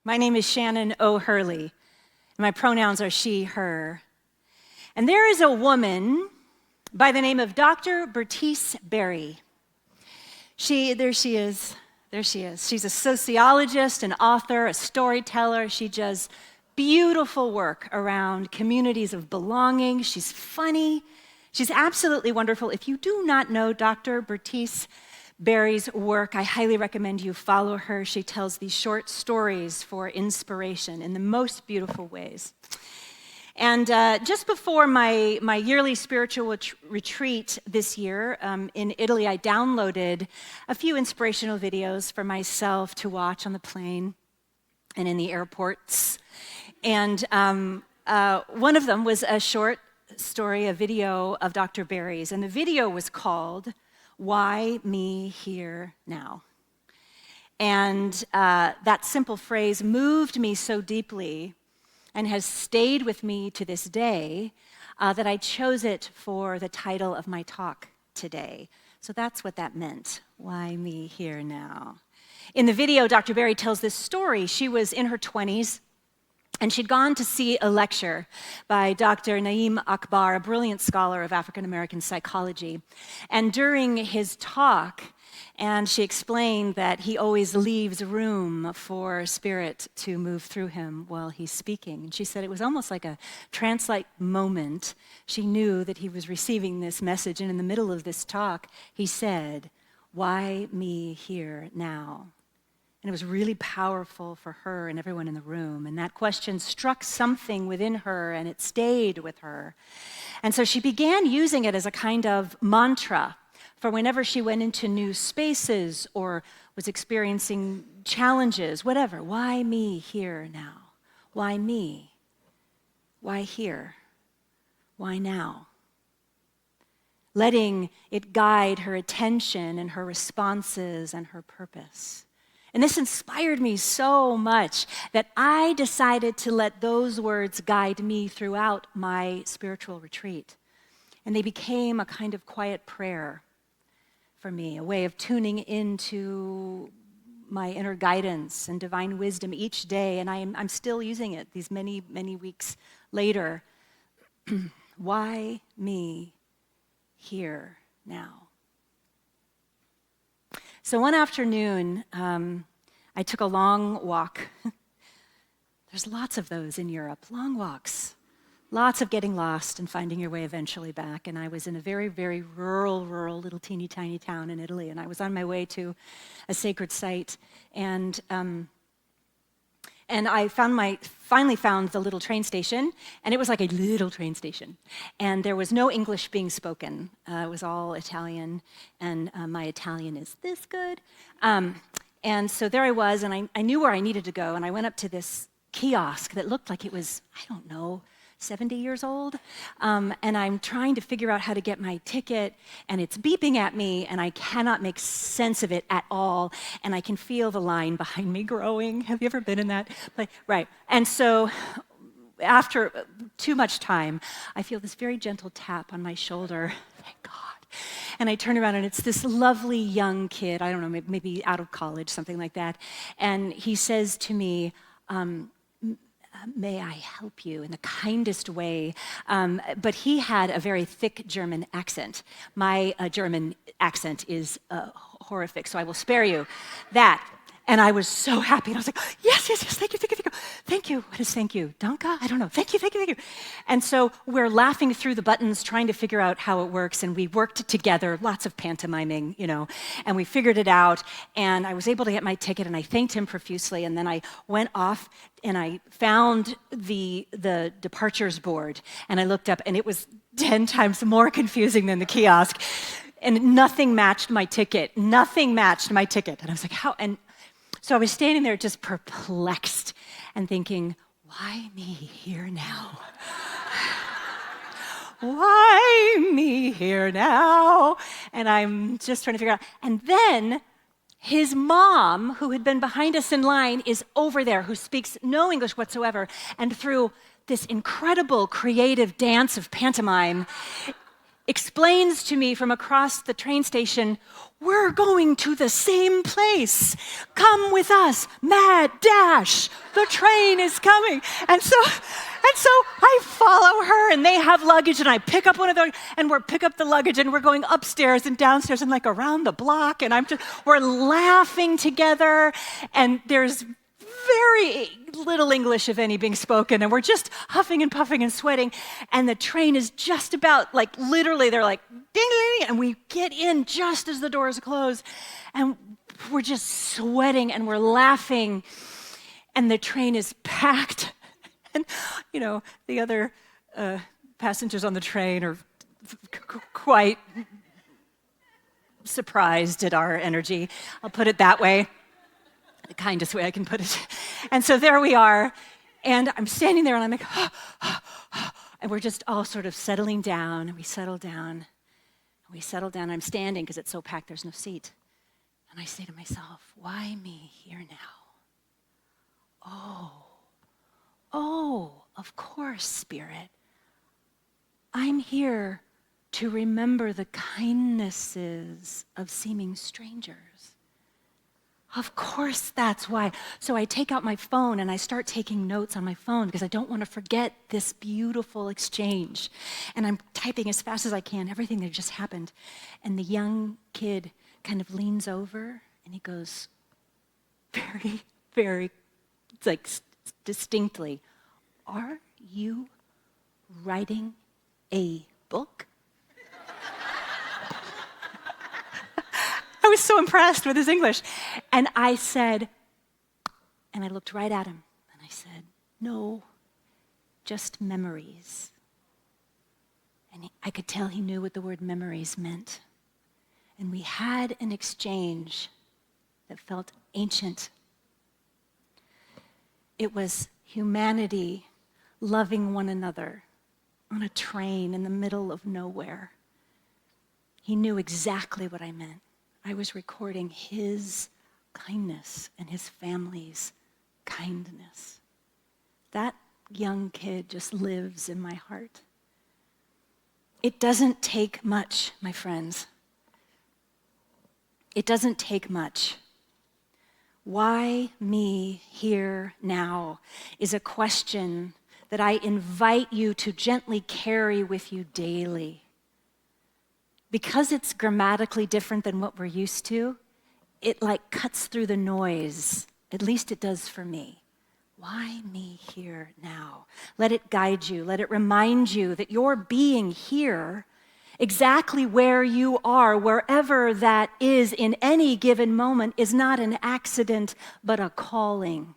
My name is Shannon O'Hurley. My pronouns are she, her. And there is a woman by the name of Dr. Bertice Berry. There she is. She's a sociologist, an author, a storyteller. She does beautiful work around communities of belonging. She's funny. She's absolutely wonderful. If you do not know Dr. Bertice Berry's work, I highly recommend you follow her. She tells these short stories for inspiration in the most beautiful ways. And just before my yearly spiritual retreat this year in Italy, I downloaded a few inspirational videos for myself to watch on the plane and in the airports. And one of them was a short story, a video of Dr. Berry's. And the video was called, "Why Me Here Now?" And that simple phrase moved me so deeply and has stayed with me to this day that I chose it for the title of my talk today. So that's what that meant, why me here now? In the video, Dr. Berry tells this story. She was in her 20s, and she'd gone to see a lecture by Dr. Naim Akbar, a brilliant scholar of African-American psychology. And during his talk, and she explained that he always leaves room for spirit to move through him while he's speaking. And she said it was almost like a trance-like moment. She knew that he was receiving this message, and in the middle of this talk, he said, "Why me here now?" And it was really powerful for her and everyone in the room. And that question struck something within her, and it stayed with her. And so she began using it as a kind of mantra for whenever she went into new spaces or was experiencing challenges, whatever. Why me here now? Why me? Why here? Why now? Letting it guide her attention and her responses and her purpose. And this inspired me so much that I decided to let those words guide me throughout my spiritual retreat. And they became a kind of quiet prayer for me, a way of tuning into my inner guidance and divine wisdom each day. And I'm still using it these many, many weeks later. Why me here now? So one afternoon, I took a long walk. There's lots of those in Europe, long walks. Lots of getting lost and finding your way eventually back. And I was in a very, very rural, little teeny tiny town in Italy. And I was on my way to a sacred site. And I finally found the little train station. And it was like a little train station. And there was no English being spoken. It was all Italian. And my Italian is this good. And so there I was, and I knew where I needed to go. And I went up to this kiosk that looked like it was, 70 years old, and I'm trying to figure out how to get my ticket, and it's beeping at me, and I cannot make sense of it at all, and I can feel the line behind me growing. Have you ever been in that? Right. And so after too much time, I feel this very gentle tap on my shoulder. Thank God. And I turn around, and it's this lovely young kid, I don't know, maybe out of college, something like that, and he says to me, "May I help you?" in the kindest way. But he had a very thick German accent. My German accent is horrific, so I will spare you that. And I was so happy. And I was like, yes, thank you. Thank you. What is thank you? Danke? I don't know. Thank you. And so we're laughing through the buttons, trying to figure out how it works. And we worked together, lots of pantomiming, and we figured it out. And I was able to get my ticket, and I thanked him profusely. And then I went off, and I found the departures board. And I looked up, and it was 10 times more confusing than the kiosk. And nothing matched my ticket. And I was like, how? And so I was standing there just perplexed and thinking, why me here now? Why me here now? And I'm just trying to figure out. And then his mom, who had been behind us in line, is over there, who speaks no English whatsoever. And through this incredible creative dance of pantomime, explains to me from across the train station, we're going to the same place. Come with us, mad dash. The train is coming. And so I follow her, and they have luggage, and I pick up one of those, and we pick up the luggage, and we're going upstairs and downstairs and like around the block, and we're laughing together, and there's very little English, if any, being spoken, and we're just huffing and puffing and sweating, and the train is just about, like, literally, they're like, ding, ding, ding, and we get in just as the doors close, and we're just sweating, and we're laughing, and the train is packed, and, the other passengers on the train are quite surprised at our energy. I'll put it that way. The kindest way I can put it. And so there we are, and I'm standing there, and I'm like, and we're just all sort of settling down, and we settle down. I'm standing because it's so packed, there's no seat. And I say to myself, why me here now? Oh, of course, Spirit. I'm here to remember the kindnesses of seeming strangers. Of course, that's why. So I take out my phone and I start taking notes on my phone because I don't want to forget this beautiful exchange. And I'm typing as fast as I can, everything that just happened. And the young kid kind of leans over and he goes very, very, distinctly, "Are you writing a book?" I was so impressed with his English. And I said, and I looked right at him, and I said, "No, just memories." And I could tell he knew what the word memories meant. And we had an exchange that felt ancient. It was humanity loving one another on a train in the middle of nowhere. He knew exactly what I meant. I was recording his kindness and his family's kindness. That young kid just lives in my heart. It doesn't take much, my friends. It doesn't take much. Why me here now is a question that I invite you to gently carry with you daily. Because it's grammatically different than what we're used to, it cuts through the noise. At least it does for me. Why me here now? Let it guide you. Let it remind you that your being here, exactly where you are, wherever that is in any given moment, is not an accident, but a calling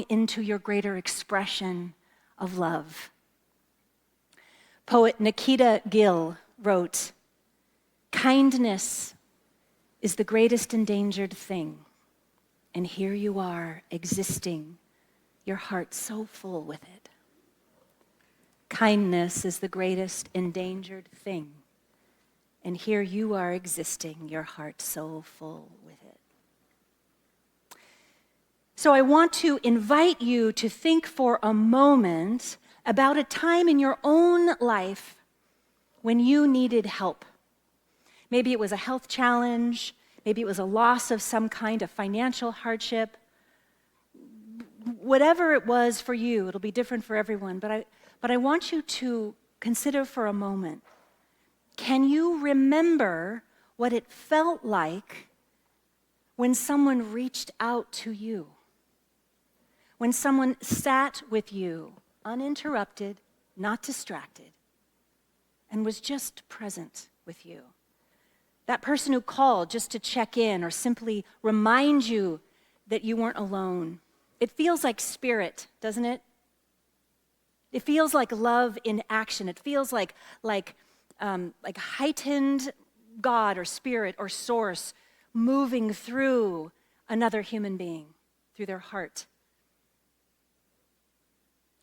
into your greater expression of love. Poet Nikita Gill wrote, "Kindness is the greatest endangered thing, and here you are existing, your heart so full with it." Kindness is the greatest endangered thing, and here you are existing, your heart so full with it. So I want to invite you to think for a moment about a time in your own life when you needed help. Maybe it was a health challenge, maybe it was a loss of some kind of financial hardship. Whatever it was for you, it'll be different for everyone, but I want you to consider for a moment, can you remember what it felt like when someone reached out to you? When someone sat with you, uninterrupted, not distracted, and was just present with you. That person who called just to check in or simply remind you that you weren't alone. It feels like spirit, doesn't it? It feels like love in action. It feels like heightened God or spirit or source moving through another human being, through their heart.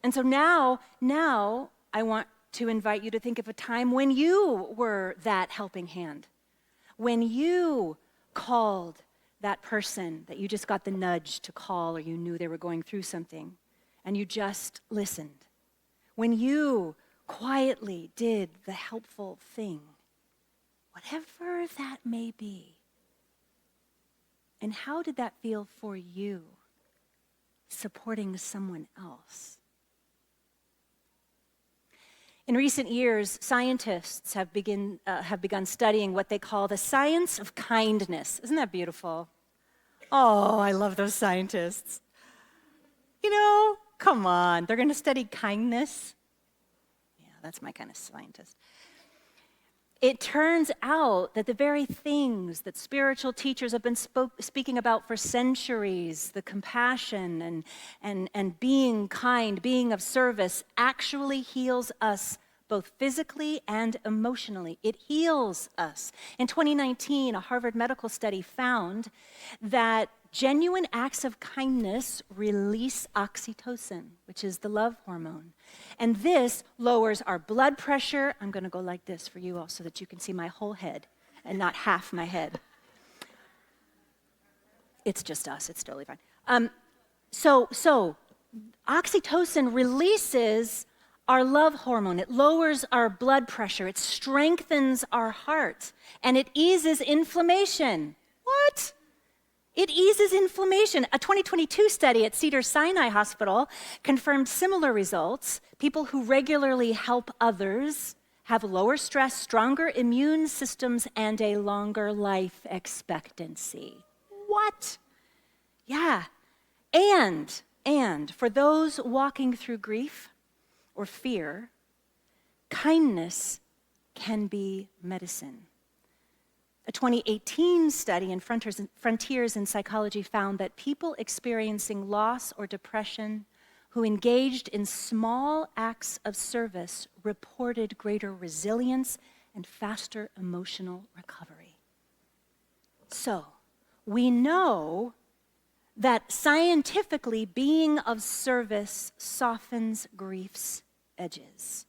And so now I want to invite you to think of a time when you were that helping hand, when you called that person that you just got the nudge to call or you knew they were going through something, and you just listened. When you quietly did the helpful thing, whatever that may be. And how did that feel for you, supporting someone else? In recent years, scientists have begun studying what they call the science of kindness. Isn't that beautiful? Oh, I love those scientists. You know, come on, they're going to study kindness? Yeah, that's my kind of scientist. It turns out that the very things that spiritual teachers have been speaking about for centuries, the compassion and being kind, being of service, actually heals us both physically and emotionally. It heals us. In 2019, a Harvard medical study found that genuine acts of kindness release oxytocin, which is the love hormone. And this lowers our blood pressure. I'm going to go like this for you all so that you can see my whole head and not half my head. It's just us. It's totally fine. So oxytocin releases our love hormone. It lowers our blood pressure. It strengthens our heart. And it eases inflammation. What? It eases inflammation. A 2022 study at Cedars-Sinai Hospital confirmed similar results. People who regularly help others have lower stress, stronger immune systems, and a longer life expectancy. What? Yeah. And for those walking through grief or fear, kindness can be medicine. A 2018 study in Frontiers in Psychology found that people experiencing loss or depression who engaged in small acts of service reported greater resilience and faster emotional recovery. So, we know that scientifically being of service softens grief's edges.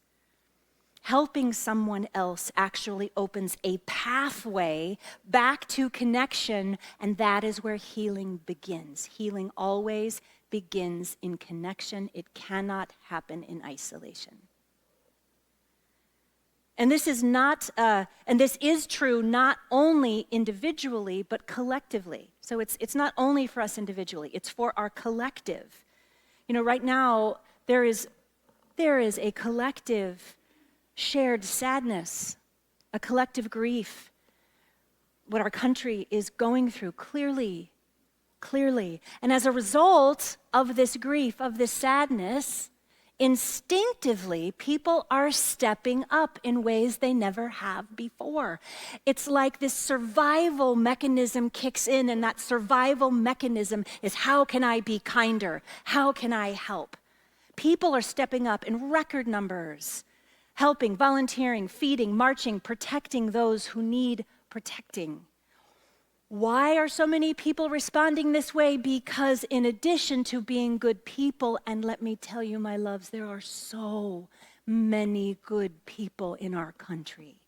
Helping someone else actually opens a pathway back to connection, and that is where healing begins. Healing always begins in connection. It cannot happen in isolation. And this is true not only individually, but collectively. So it's not only for us individually, it's for our collective. You know, right now, there is a collective shared sadness, a collective grief, what our country is going through clearly. And as a result of this grief, of this sadness, instinctively, people are stepping up in ways they never have before. It's like this survival mechanism kicks in, and that survival mechanism is, how can I be kinder? How can I help? People are stepping up in record numbers, helping, volunteering, feeding, marching, protecting those who need protecting. Why are so many people responding this way? Because in addition to being good people, and let me tell you, my loves, there are so many good people in our country.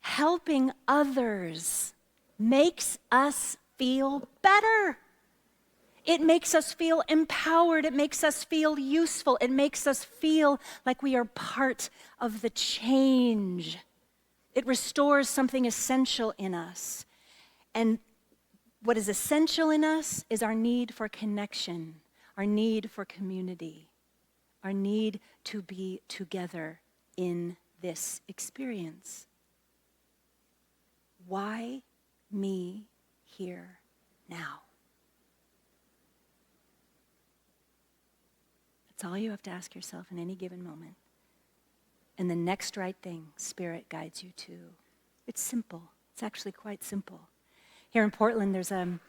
Helping others makes us feel better. It makes us feel empowered. It makes us feel useful. It makes us feel like we are part of the change. It restores something essential in us. And what is essential in us is our need for connection, our need for community, our need to be together in this experience. Why me here now? That's all you have to ask yourself in any given moment. And the next right thing, Spirit guides you to. It's simple. It's actually quite simple. Here in Portland, there's a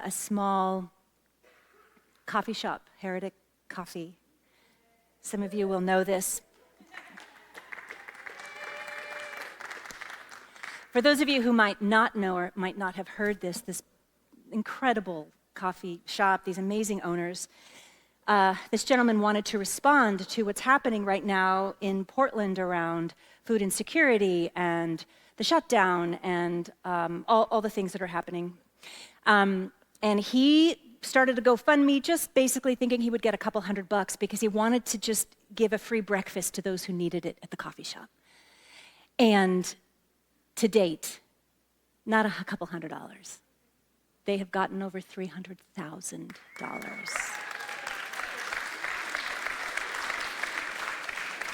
small coffee shop, Heretic Coffee. Some of you will know this. For those of you who might not know or might not have heard this incredible coffee shop, these amazing owners, this gentleman wanted to respond to what's happening right now in Portland around food insecurity and the shutdown and all the things that are happening. And he started a GoFundMe just basically thinking he would get a couple $100 because he wanted to just give a free breakfast to those who needed it at the coffee shop. And to date, not a couple $100. They have gotten over $300,000.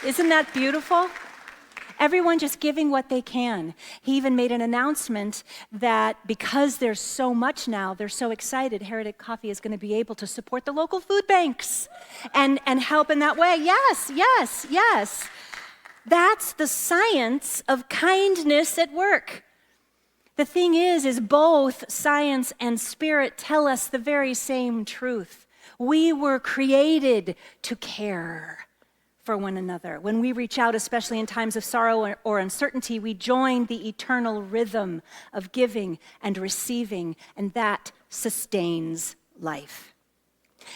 Isn't that beautiful? Everyone just giving what they can. He even made an announcement that because there's so much now, they're so excited, Heretic Coffee is going to be able to support the local food banks and help in that way. Yes, yes, yes. That's the science of kindness at work. The thing is both science and spirit tell us the very same truth. We were created to care for one another. When we reach out, especially in times of sorrow or uncertainty, we join the eternal rhythm of giving and receiving, and that sustains life.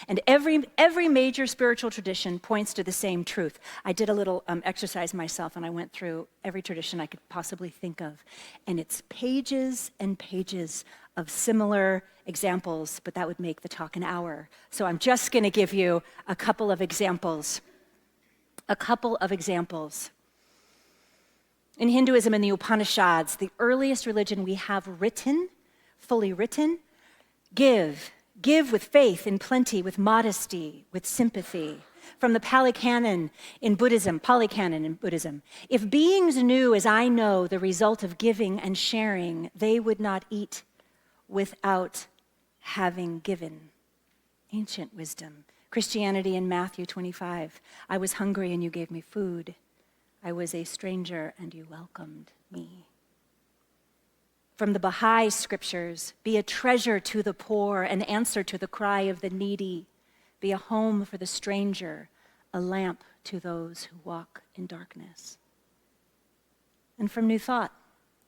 And every major spiritual tradition points to the same truth. I did a little exercise myself, and I went through every tradition I could possibly think of. And it's pages and pages of similar examples, but that would make the talk an hour. So I'm just going to give you a couple of examples. In Hinduism and the Upanishads, the earliest religion we have written, fully written, give with faith, in plenty, with modesty, with sympathy. From the Pali Canon in Buddhism, if beings knew as I know the result of giving and sharing, they would not eat without having given. Ancient wisdom. Christianity in Matthew 25, I was hungry and you gave me food. I was a stranger and you welcomed me. From the Baha'i scriptures, be a treasure to the poor, an answer to the cry of the needy. Be a home for the stranger, a lamp to those who walk in darkness. And from New Thought,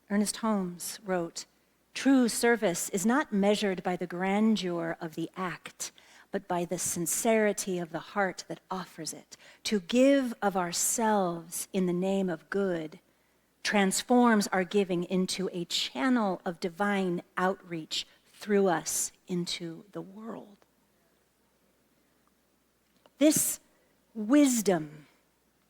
Ernest Holmes wrote, true service is not measured by the grandeur of the act, but by the sincerity of the heart that offers it. To give of ourselves in the name of good transforms our giving into a channel of divine outreach through us into the world. This wisdom,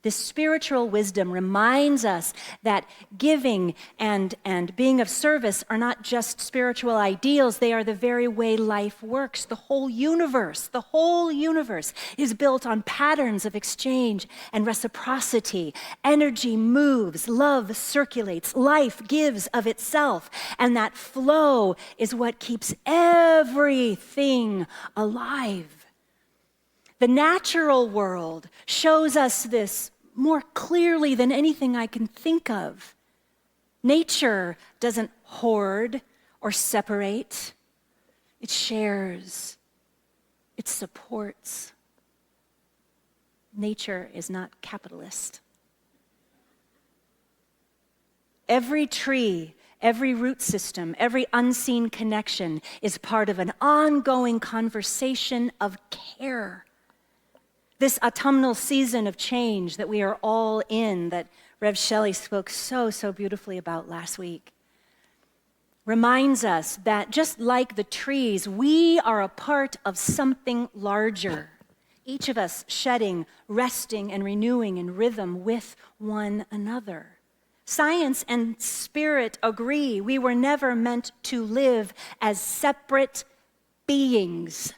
this spiritual wisdom reminds us that giving and being of service are not just spiritual ideals, they are the very way life works. The whole universe is built on patterns of exchange and reciprocity. Energy moves, love circulates, life gives of itself, and that flow is what keeps everything alive. The natural world shows us this more clearly than anything I can think of. Nature doesn't hoard or separate. It shares. It supports. Nature is not capitalist. Every tree, every root system, every unseen connection is part of an ongoing conversation of care. This autumnal season of change that we are all in, that Rev Shelley spoke so beautifully about last week, reminds us that just like the trees, we are a part of something larger. Each of us shedding, resting, and renewing in rhythm with one another. Science and spirit agree we were never meant to live as separate beings.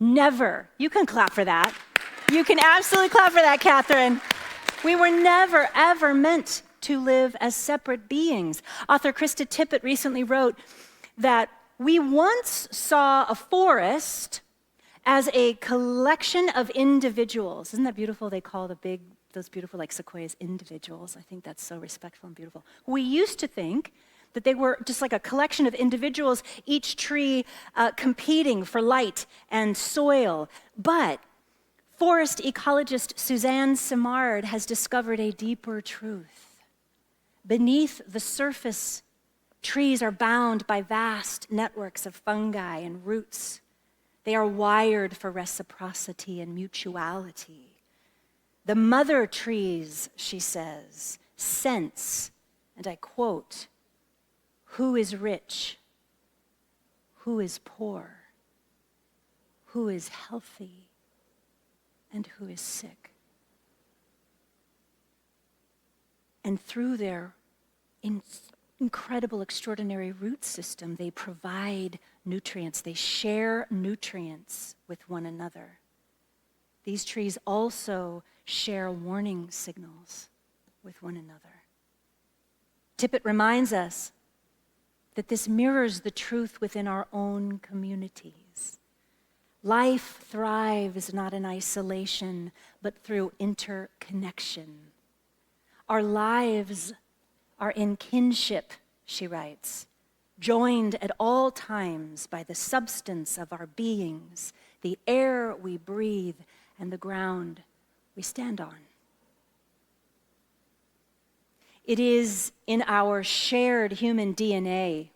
Never. You can clap for that. You can absolutely clap for that, Catherine. We were never, ever meant to live as separate beings. Author Krista Tippett recently wrote that we once saw a forest as a collection of individuals. Isn't that beautiful? They call those beautiful like sequoias individuals. I think that's so respectful and beautiful. We used to think that they were just like a collection of individuals, each tree competing for light and soil. But forest ecologist Suzanne Simard has discovered a deeper truth. Beneath the surface, trees are bound by vast networks of fungi and roots. They are wired for reciprocity and mutuality. The mother trees, she says, sense, and I quote, who is rich, who is poor, who is healthy and who is sick. And through their incredible, extraordinary root system, they provide nutrients. They share nutrients with one another. These trees also share warning signals with one another. Tippett reminds us that this mirrors the truth within our own communities. Life thrives not in isolation, but through interconnection. Our lives are in kinship, she writes, joined at all times by the substance of our beings, the air we breathe, and the ground we stand on. It is in our shared human DNA.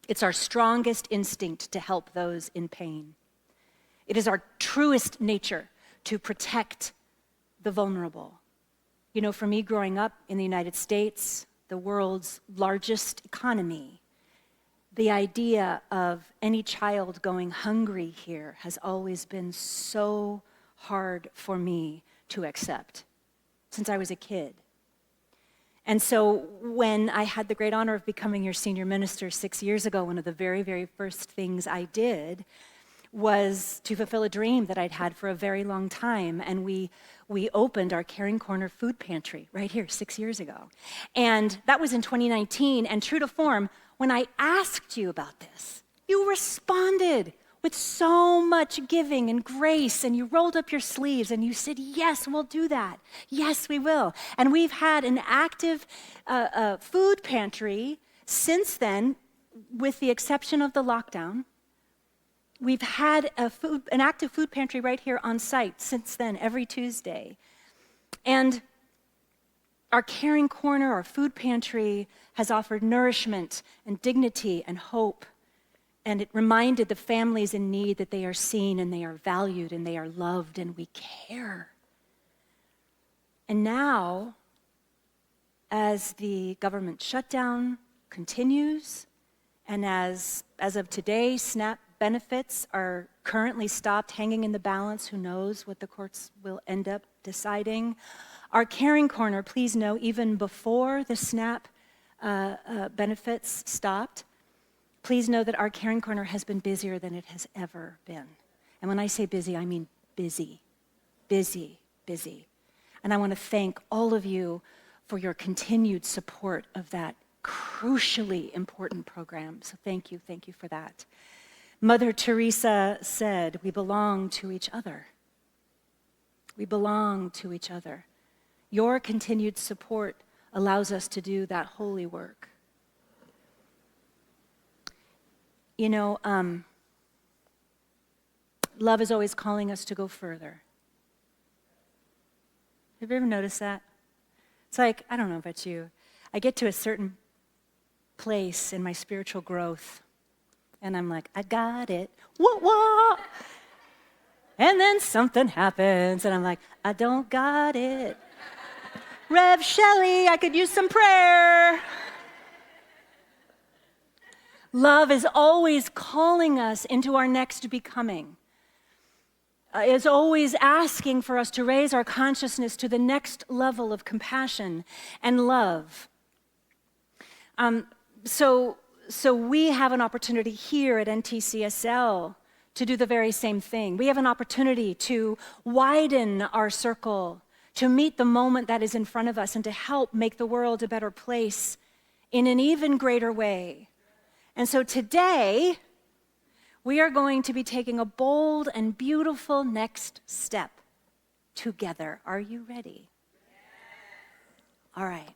It's our strongest instinct to help those in pain. It is our truest nature to protect the vulnerable. You know, for me, growing up in the United States, the world's largest economy, the idea of any child going hungry here has always been so hard for me to accept since I was a kid. And so when I had the great honor of becoming your senior minister 6 years ago, one of the very, very first things I did was to fulfill a dream that I'd had for a very long time. And we opened our Caring Corner food pantry right here 6 years ago. And that was in 2019. And true to form, when I asked you about this, you responded with so much giving and grace, and you rolled up your sleeves and you said, yes, we'll do that. Yes, we will. And we've had an active food pantry since then, with the exception of the lockdown. We've had an active food pantry right here on site since then, every Tuesday. And our Caring Corner, our food pantry, has offered nourishment and dignity and hope. And it reminded the families in need that they are seen and they are valued and they are loved and we care. And now, as the government shutdown continues, and as of today, SNAP benefits are currently stopped, hanging in the balance, who knows what the courts will end up deciding. Our Caring Corner, please know, even before the SNAP benefits stopped, please know that our Caring Corner has been busier than it has ever been. And when I say busy, I mean busy, busy, busy. And I want to thank all of you for your continued support of that crucially important program. So thank you for that. Mother Teresa said, we belong to each other. We belong to each other. Your continued support allows us to do that holy work. You know, love is always calling us to go further. Have you ever noticed that? It's like, I don't know about you, I get to a certain place in my spiritual growth, and I'm like, I got it, whoa. And then something happens, and I'm like, I don't got it. Rev Shelley, I could use some prayer. Love is always calling us into our next becoming. It's always asking for us to raise our consciousness to the next level of compassion and love. So we have an opportunity here at NTCSL to do the very same thing. We have an opportunity to widen our circle, to meet the moment that is in front of us, and to help make the world a better place in an even greater way. And so today, we are going to be taking a bold and beautiful next step together. Are you ready? All right.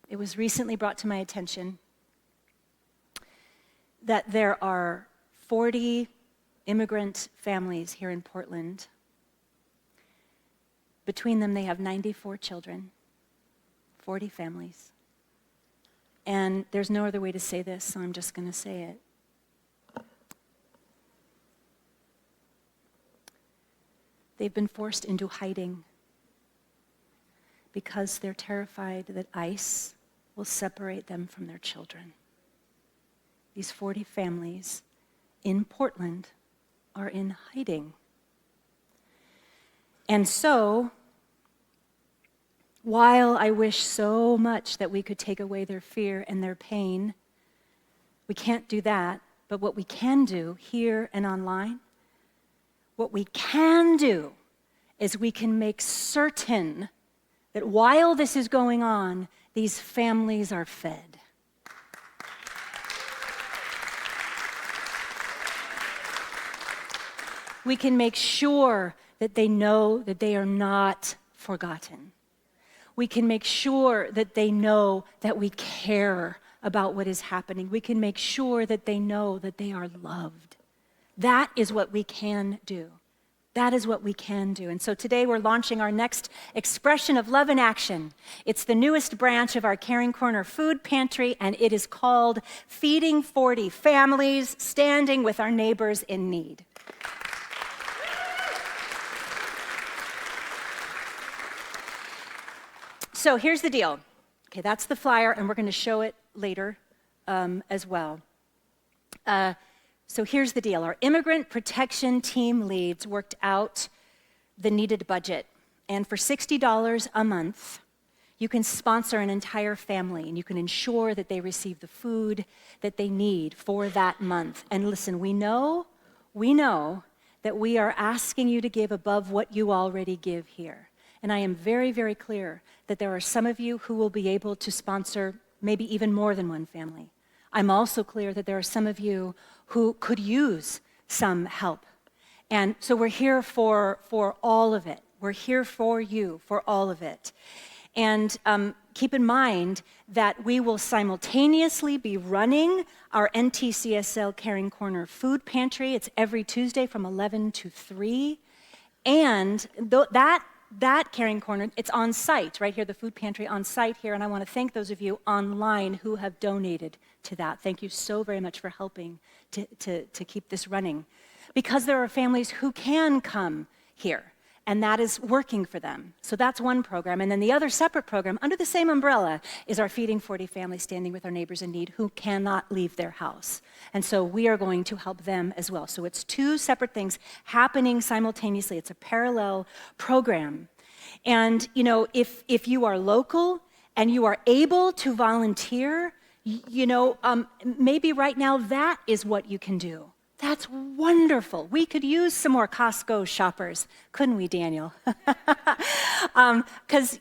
It was recently brought to my attention that there are 40 immigrant families here in Portland. Between them, they have 94 children, 40 families. And there's no other way to say this, so I'm just going to say it. They've been forced into hiding because they're terrified that ICE will separate them from their children. these 40 families in Portland are in hiding. And so, while I wish so much that we could take away their fear and their pain, we can't do that. But what we can do here and online, what we can do is we can make certain that while this is going on, these families are fed. We can make sure that they know that they are not forgotten. We can make sure that they know that we care about what is happening. We can make sure that they know that they are loved. That is what we can do. That is what we can do. And so today we're launching our next expression of love in action. It's the newest branch of our Caring Corner food pantry, and it is called Feeding 40 Families, Standing with Our Neighbors in Need. So here's the deal. Okay, that's the flyer, and we're going to show it later as well. So here's the deal. Our immigrant protection team leads worked out the needed budget. And for $60 a month, you can sponsor an entire family, and you can ensure that they receive the food that they need for that month. And listen, we know that we are asking you to give above what you already give here. And I am very, very clear that there are some of you who will be able to sponsor maybe even more than one family. I'm also clear that there are some of you who could use some help. And so we're here for all of it. We're here for you for all of it. And keep in mind that we will simultaneously be running our NTCSL Caring Corner food pantry. It's every Tuesday from 11 to 3. And that Caring Corner, it's on site, right here, the food pantry on site here, and I want to thank those of you online who have donated to that. Thank you so very much for helping to keep this running. Because there are families who can come here, and that is working for them. So that's one program. And then the other separate program, under the same umbrella, is our Feeding 40 Families, Standing with Our Neighbors in Need who cannot leave their house. And so we are going to help them as well. So it's two separate things happening simultaneously. It's a parallel program. And, you know, if you are local and you are able to volunteer, maybe right now that is what you can do. That's wonderful. We could use some more Costco shoppers, couldn't we, Daniel? Because,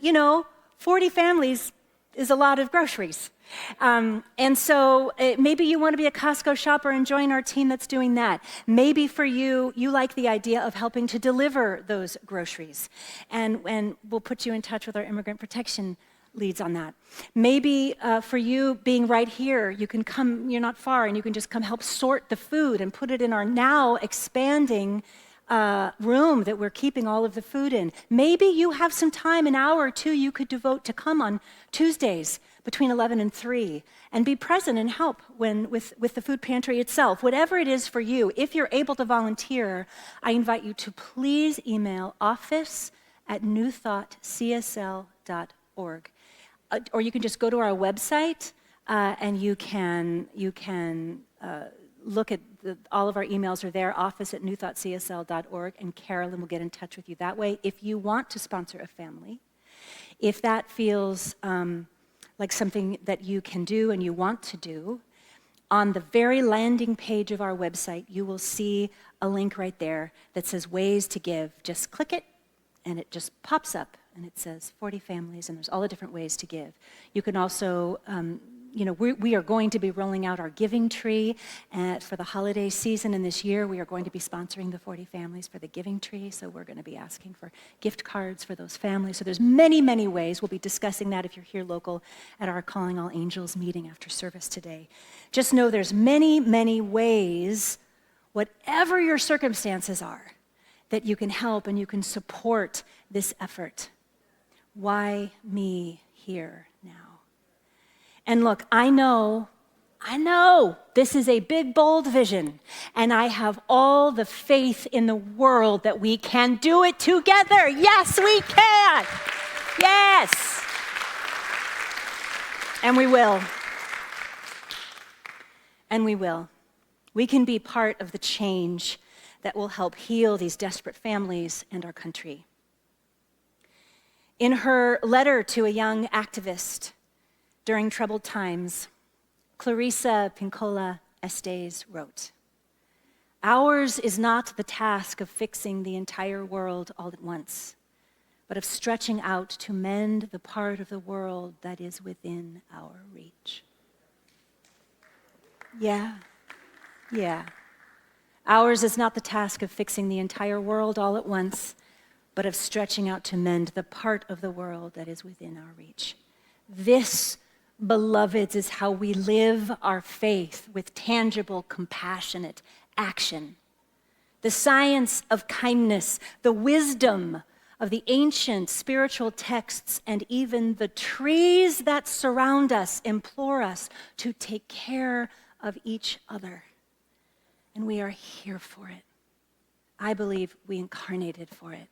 40 families is a lot of groceries. And so maybe you want to be a Costco shopper and join our team that's doing that. Maybe for you like the idea of helping to deliver those groceries. And we'll put you in touch with our immigrant protection leads on that. Maybe for you being right here, you can come, you're not far, and you can just come help sort the food and put it in our now expanding room that we're keeping all of the food in. Maybe you have some time, an hour or two you could devote to come on Tuesdays between 11 and 3 and be present and help with the food pantry itself. Whatever it is for you, if you're able to volunteer, I invite you to please email office@newthoughtcsl.org. Or you can just go to our website and you can look at all of our emails are there, office@newthoughtcsl.org, and Carolyn will get in touch with you that way. If you want to sponsor a family, if that feels like something that you can do and you want to do, on the very landing page of our website, you will see a link right there that says ways to give. Just click it, and it just pops up. And it says 40 families, and there's all the different ways to give. You can also, we are going to be rolling out our giving tree for the holiday season, and this year we are going to be sponsoring the 40 families for the giving tree, so we're going to be asking for gift cards for those families. So there's many, many ways. We'll be discussing that if you're here local at our Calling All Angels meeting after service today. Just know there's many, many ways, whatever your circumstances are, that you can help and you can support this effort. Why me here now? And look, I know this is a big, bold vision, and I have all the faith in the world that we can do it together. Yes, we can. Yes. And we will. And we will. We can be part of the change that will help heal these desperate families and our country. In her letter to a young activist during troubled times, Clarissa Pinkola Estes wrote, "Ours is not the task of fixing the entire world all at once, but of stretching out to mend the part of the world that is within our reach." Yeah. Ours is not the task of fixing the entire world all at once, but of stretching out to mend the part of the world that is within our reach. This, beloveds, is how we live our faith with tangible, compassionate action. The science of kindness, the wisdom of the ancient spiritual texts, and even the trees that surround us implore us to take care of each other. And we are here for it. I believe we incarnated for it.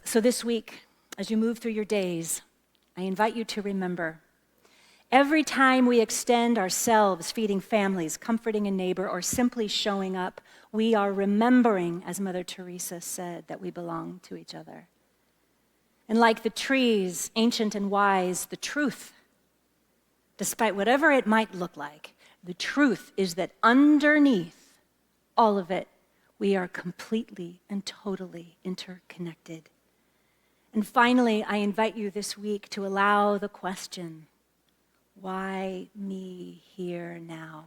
So this week, as you move through your days, I invite you to remember, every time we extend ourselves, feeding families, comforting a neighbor, or simply showing up, we are remembering, as Mother Teresa said, that we belong to each other. And like the trees, ancient and wise, the truth, despite whatever it might look like, the truth is that underneath all of it, we are completely and totally interconnected. And finally, I invite you this week to allow the question, why me here now,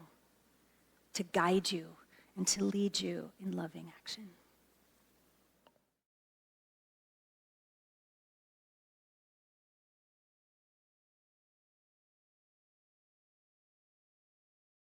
to guide you and to lead you in loving action.